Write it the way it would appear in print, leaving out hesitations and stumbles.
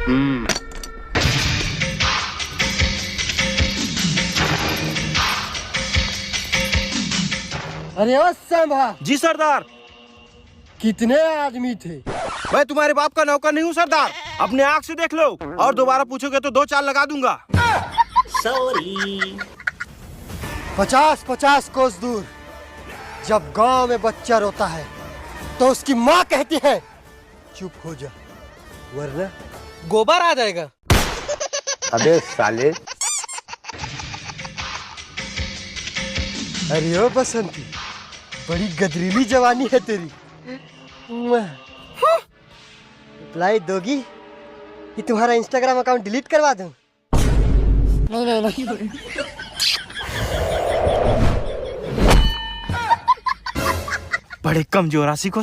अरे ओ सांभा। जी सरदार। कितने आदमी थे? मैं तुम्हारे बाप का नौकर नहीं हूँ सरदार, अपने आँख से देख लो, और दोबारा पूछोगे तो 2 चार लगा दूंगा। सॉरी। 50-50 कोस दूर जब गांव में बच्चा रोता है तो उसकी माँ कहती है चुप हो जा वरना गोबर आ जाएगा। अबे साले। अरे ओ बसंती, बड़ी गदरीली जवानी है तेरी। रिप्लाई दोगी कि तुम्हारा इंस्टाग्राम अकाउंट डिलीट करवा दूं? नहीं नहीं नहीं। बड़े कमजोर आशिक हो।